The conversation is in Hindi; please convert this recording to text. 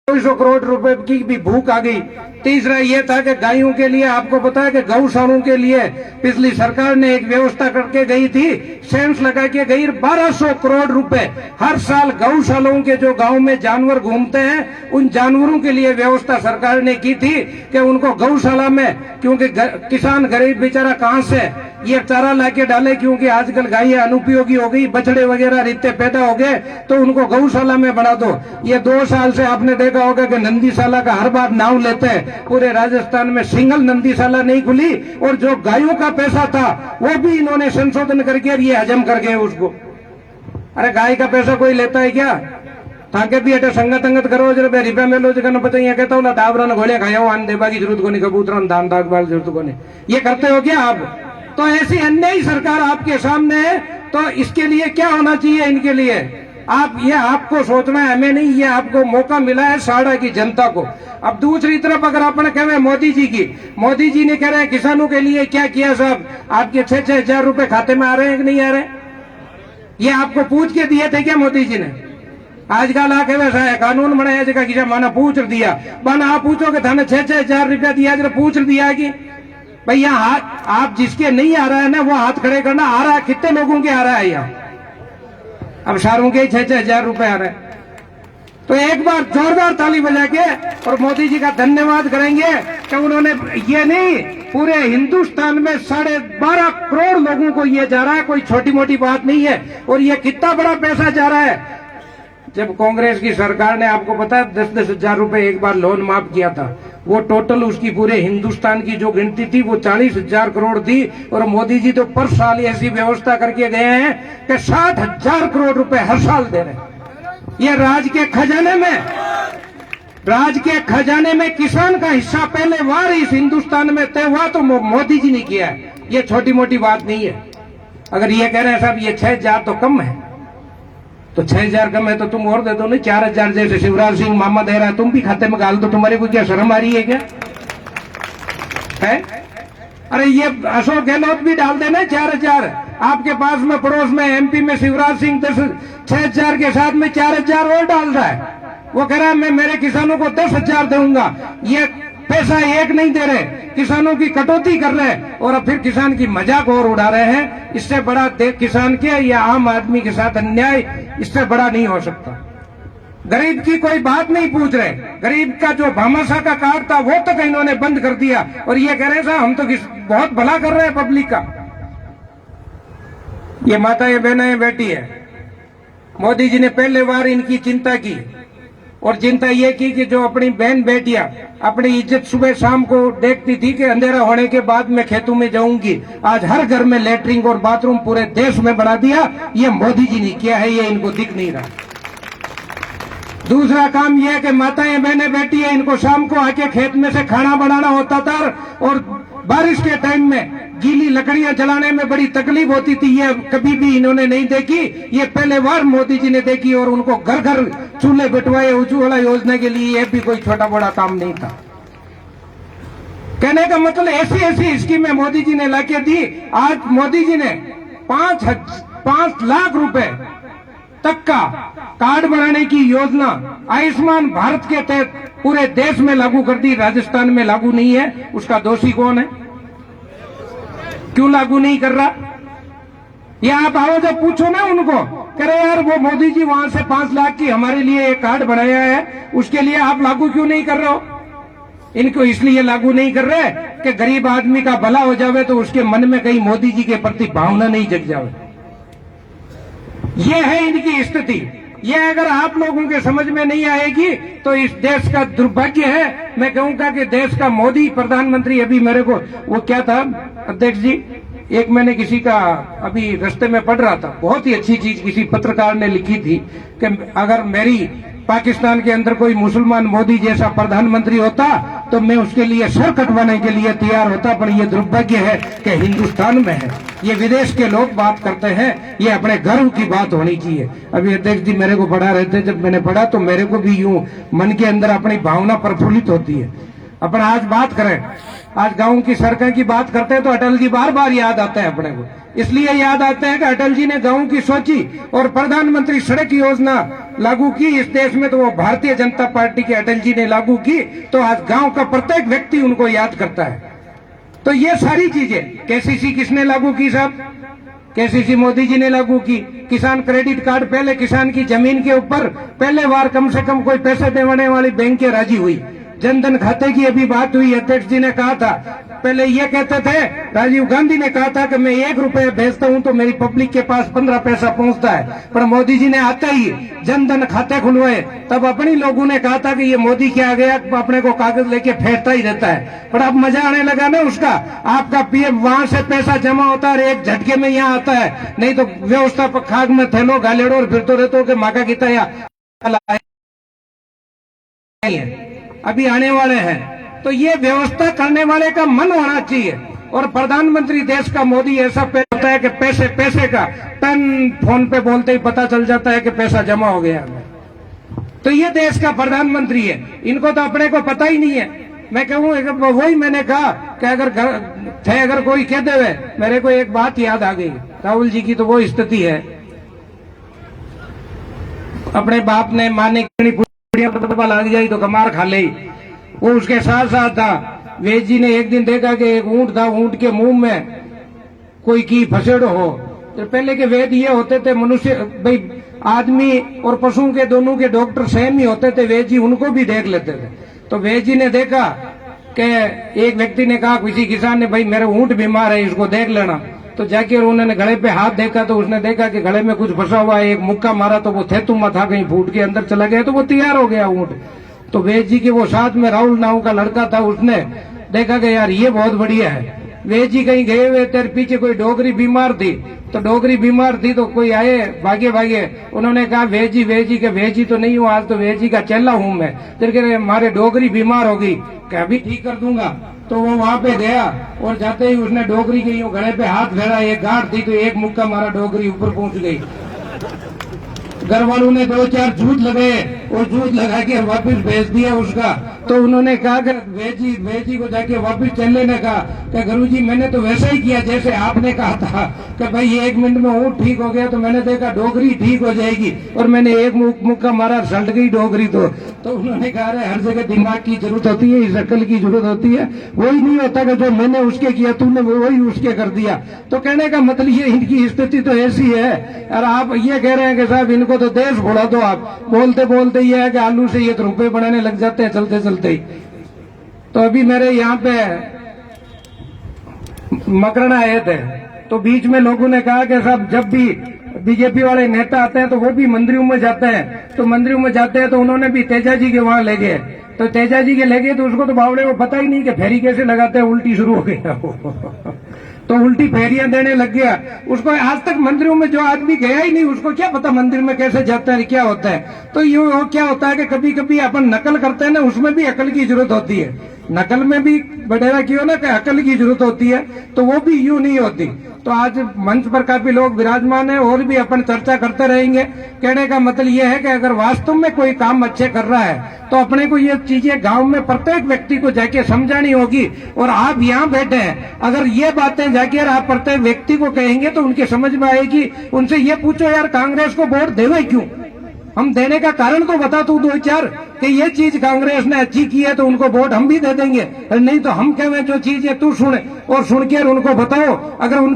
200 करोड़ रुपए की भी भूख आ गई। तीसरा ये था कि गायों के लिए आपको पता है कि गौशालों के लिए पिछली सरकार ने एक व्यवस्था करके गई थी, सेंस लगा के गई 1200 करोड़ रुपए हर साल गौशालों के जो गांव में जानवर घूमते हैं उन जानवरों के लिए व्यवस्था सरकार ने की थी कि उनको गौशाला में, क्योंकि किसान गरीब बेचारा कहां से ये चारा लाके डाले, क्योंकि आजकल गायें अनुपयोगी हो गई, बछड़े वगैरह रिश्ते पैदा हो गए, तो उनको गौशाला में बढ़ा दो। ये 2 साल से आपने देखा होगा कि नंदीशाला का हर बार नाम लेते हैं, पूरे राजस्थान में सिंगल नंदीशाला नहीं खुली, और जो गायों का पैसा था वो भी इन्होंने संशोधन करके ये हजम कर गए उसको। अरे गाय का पैसा कोई लेता है क्या? ताके भी अटे संगत अंगत करो जरा रिपा मेलो जगह बताइए कहता हूँ टावरा घोड़े खाया आन देवा की जरूरत को नहीं, कबूतर दान दाग बाल जरूरत को नहीं, ये करते हो क्या आप? तो ऐसी अन्यायी सरकार आपके सामने है, तो इसके लिए क्या होना चाहिए इनके लिए? आप ये आपको सोचना है, हमें नहीं, ये आपको मौका मिला है साड़ा की जनता को। अब दूसरी तरफ अगर अपन कहें मोदी जी की, मोदी जी ने कह रहे हैं किसानों के लिए क्या किया साहब, आपके 6-6 हजार रुपए खाते में आ रहे हैं कि नहीं आ रहे? ये आपको पूछ के दिए थे क्या मोदी जी ने? आजकल आके वैसा है कानून बनाया जगह किसा माना पूछ दिया, माना आप पूछोगे थाने 6-6 हजार रुपया दिया जरा पूछ दिया कि भैया हाथ आप जिसके नहीं आ रहा है ना वो हाथ खड़े करना। आ रहा है कितने लोगों के आ रहा है यहाँ? अब सारों के 6-6 हजार रुपए आ रहे हैं। तो एक बार जोरदार ताली बजा के और मोदी जी का धन्यवाद करेंगे कि उन्होंने ये नहीं, पूरे हिंदुस्तान में 12.5 करोड़ लोगों को ये जा रहा है, कोई छोटी मोटी बात नहीं है। और ये कितना बड़ा पैसा जा रहा है। जब कांग्रेस की सरकार ने आपको पता है 10-10 हजार रुपए एक बार लोन माफ किया था, वो टोटल उसकी पूरे हिंदुस्तान की जो गिनती थी वो 40,000 करोड़ थी। और मोदी जी तो पर साल ऐसी व्यवस्था करके गए हैं कि 60,000 करोड़ रुपए हर साल दे रहे हैं। ये राज्य के खजाने में किसान का हिस्सा पहले बार इस हिंदुस्तान में तय हुआ तो मोदी जी ने किया है। ये छोटी मोटी बात नहीं है। अगर ये कह रहे हैं साहब ये 6,000 तो कम है, तो 6,000 कम है तो तुम और दे दो नहीं, 4,000 जैसे शिवराज सिंह मामा दे रहा है तुम भी खाते में डाल दो। तुम्हारे को क्या शर्म आ रही है क्या है? अरे ये अशोक गहलोत भी डाल देना 4,000। आपके पास में पड़ोस में एमपी में शिवराज सिंह 6,000 के साथ में 4,000 और डाल रहा है। वो कह रहा है मैं मेरे किसानों को 10,000 दूंगा। ये पैसा एक नहीं दे रहे, किसानों की कटौती कर रहे हैं और अब फिर किसान की मजाक और उड़ा रहे हैं। इससे बड़ा किसान के या आम आदमी के साथ अन्याय इससे बड़ा नहीं हो सकता। गरीब की कोई बात नहीं पूछ रहे। गरीब का जो भामाशाह का कार्ड था वो तक इन्होंने बंद कर दिया और ये कह रहे हैं साहब हम तो बहुत भला कर रहे हैं पब्लिक का। ये माताएं बहनें बैठी है, मोदी जी ने पहले बार इनकी चिंता की और चिंता ये की कि जो अपनी बहन बेटियां अपनी इज्जत सुबह शाम को देखती थी कि अंधेरा होने के बाद मैं खेतों में जाऊंगी, आज हर घर में लेटरिन और बाथरूम पूरे देश में बढ़ा दिया। ये मोदी जी ने किया है, ये इनको दिख नहीं रहा। दूसरा काम यह है कि माताएं बहनें बैठी है, इनको शाम को आके खेत में से खाना बनाना होता था और बारिश के टाइम में गीली लकड़ियां जलाने में बड़ी तकलीफ होती थी। ये कभी भी इन्होंने नहीं देखी, ये पहले बार मोदी जी ने देखी और उनको घर घर चूल्हे बिठवाए उज्ज्वला योजना के लिए। ये भी कोई छोटा बड़ा काम नहीं था। कहने का मतलब ऐसी स्कीमें मोदी जी ने लाके दी। आज मोदी जी ने 5 लाख रुपए तक का कार्ड बनाने की योजना आयुष्मान भारत के तहत पूरे देश में लागू कर दी। राजस्थान में लागू नहीं है, उसका दोषी कौन है? क्यों लागू नहीं कर रहा? ये आप आओ जब पूछो ना उनको, कह रहे यार वो मोदी जी वहां से 5 लाख की हमारे लिए एक कार्ड बनाया है, उसके लिए आप लागू क्यों नहीं कर रहे हो? इनको इसलिए लागू नहीं कर रहे कि गरीब आदमी का भला हो जावे तो उसके मन में कहीं मोदी जी के प्रति भावना नहीं जग जावे। ये है इनकी स्थिति। ये अगर आप लोगों के समझ में नहीं आएगी तो इस देश का दुर्भाग्य है। मैं कहूंगा कि देश का मोदी प्रधानमंत्री, अभी मेरे को वो क्या था अध्यक्ष जी, एक मैंने किसी का अभी रास्ते में पढ़ रहा था, बहुत ही अच्छी चीज किसी पत्रकार ने लिखी थी कि अगर मेरी पाकिस्तान के अंदर कोई मुसलमान मोदी जैसा प्रधानमंत्री होता तो मैं उसके लिए सर कटवाने के लिए तैयार होता। पर ये दुर्भाग्य है कि हिंदुस्तान में है, ये विदेश के लोग बात करते हैं, ये अपने गर्व की बात होनी चाहिए। अभी अध्यक्ष जी मेरे को पढ़ा रहे थे, जब मैंने पढ़ा तो मेरे को भी यूं मन के अंदर अपनी भावना प्रफुल्लित होती है। अपन आज बात करें, आज गांव की सड़कों की बात करते हैं तो अटल जी बार बार याद आते हैं अपने को। इसलिए याद आते हैं कि अटल जी ने गांव की सोची और प्रधानमंत्री सड़क योजना लागू की इस देश में, तो वो भारतीय जनता पार्टी के अटल जी ने लागू की, तो आज गांव का प्रत्येक व्यक्ति उनको याद करता है। तो ये सारी चीजें केसीसी किसने लागू की साहब? केसीसी मोदी जी ने लागू की। किसान क्रेडिट कार्ड, पहले किसान की जमीन के ऊपर पहले बार कम से कम कोई पैसे देने वाली बैंक के राजी हुई। जनधन खाते की अभी बात हुई, अध्यक्ष जी ने कहा था, पहले ये कहते थे, राजीव गांधी ने कहा था कि मैं 1 रुपया भेजता हूं तो मेरी पब्लिक के पास 15 पैसा पहुंचता है, पर मोदी जी ने आते ही जनधन खाते खुलवाए, तब अपनी लोगों ने कहा था कि ये मोदी क्या आ गया, अपने को कागज लेके फेंकता ही रहता है। पर अब मजा आने लगा ना उसका, आपका पीएम वहां से पैसा जमा होता है, एक झटके में यहाँ आता है, नहीं तो व्यवस्थापक खाग में थैलो गालेड़ो और फिर तो रहते के माका की तया अभी आने वाले हैं। तो ये व्यवस्था करने वाले का मन होना चाहिए। और प्रधानमंत्री देश का मोदी ऐसा होता है कि पैसे का टन फोन पे बोलते ही पता चल जाता है कि पैसा जमा हो गया। तो ये देश का प्रधानमंत्री है, इनको तो अपने को पता ही नहीं है। मैं कहूँ, वही मैंने कहा कि अगर कोई कह देवे, मेरे को एक बात याद आ गई, राहुल जी की तो वो स्थिति है, अपने बाप ने माने लग जाई तो कमार खा ले। वो उसके साथ साथ था, वेद जी ने एक दिन देखा कि एक ऊंट था, ऊंट के मुंह में कोई की फसेड़ो हो। तो पहले के वेद ये होते थे, मनुष्य भाई आदमी और पशुओं के दोनों के डॉक्टर सेम ही होते थे, वेद जी उनको भी देख लेते थे। तो वेद जी ने देखा कि एक व्यक्ति ने कहा किसी किसान ने, भाई मेरा ऊंट बीमार है, इसको देख लेना। तो जाके उन्होंने गले पे हाथ देखा तो उसने देखा कि गले में कुछ फंसा हुआ है, एक मुक्का मारा तो वो थेतुमा था, कहीं फूट के अंदर चला गया, तो वो तैयार हो गया ऊंट। तो वेद जी के वो साथ में राहुल नाव का लड़का था, उसने देखा कि यार ये बहुत बढ़िया है। वेद जी कहीं गए हुए, तेरे पीछे कोई डोगरी बीमार थी, तो डोगरी बीमार थी तो कोई आए भागे भागे, उन्होंने कहा वेद जी के वेद जी तो नहीं हूँ आज, तो वेद जी का चेला हूँ मैं। फिर कह रहे हमारे डोगरी बीमार हो गई, क्या अभी ठीक कर दूंगा। तो वो वहां पे गया और जाते ही उसने डोगरी के यूं गले पे हाथ फेरा, एक गांठ थी तो एक मुक्का मारा, डोगरी ऊपर पहुंच गई। घर वालों ने 2-4 जूत लगाए और जूत लगा के वापिस भेज दिया उसका। तो उन्होंने कहा कि वेद जी को जाके वापिस चलने ने कहा कि गुरुजी मैंने तो वैसा ही किया जैसे आपने कहा था कि भाई 1 मिनट में ऊँट ठीक हो गया, तो मैंने देखा डोगरी ठीक हो जाएगी और मैंने एक मुक्का मारा, सल्ट गई डोगरी। तो उन्होंने कहा अरे हर जगह दिमाग की जरूरत होती है, इस अकल की जरूरत होती है, वही नहीं होता कि जो मैंने उसके किया तूने वही उसके कर दिया। तो कहने का मतलब ये इनकी स्थिति तो ऐसी है। और आप ये कह रहे हैं कि साहब इनको तो देश भुला दो, आप बोलते बोलते ये है कि आलू से ये तो रुपए बनाने लग जाते हैं चलते चलते ही। तो अभी मेरे यहाँ पे मकरना आए थे, तो बीच में लोगों ने कहा कि साहब जब भी बीजेपी वाले नेता आते हैं तो वो भी मंदिरों में जाते हैं, तो मंदिरों में जाते हैं तो उन्होंने भी तेजा जी के वहां ले गए। तो तेजा जी के ले गए तो उसको तो बावड़े को पता ही नहीं कि फेरी कैसे लगाते हैं, उल्टी शुरू हो गया तो उल्टी फेरियां देने लग गया। उसको आज तक मंदिरों में जो आदमी गया ही नहीं, उसको क्या पता मंदिर में कैसे जाता है, क्या होता है। तो ये क्या होता है कि कभी कभी अपन नकल करते हैं ना, उसमें भी अकल की जरूरत होती है। नकल में भी बडेरा क्यों ना कि अकल की जरूरत होती है, तो वो भी यूं नहीं होती। तो आज मंच पर काफी लोग विराजमान है और भी अपन चर्चा करते रहेंगे। कहने का मतलब ये है कि अगर वास्तव में कोई काम अच्छे कर रहा है तो अपने को ये चीजें गांव में प्रत्येक व्यक्ति को जाके समझानी होगी। और आप यहाँ बैठे हैं, अगर ये बातें जाके आप प्रत्येक व्यक्ति को कहेंगे तो उनके समझ में आएगी। उनसे ये पूछो यार कांग्रेस को वोट देवे क्यों, हम देने का कारण तो बता तू 2-4 कि ये चीज कांग्रेस ने अच्छी की है तो उनको वोट हम भी दे देंगे, नहीं तो हम कहें जो चीज है तू सुने और सुन के उनको बताओ। अगर उन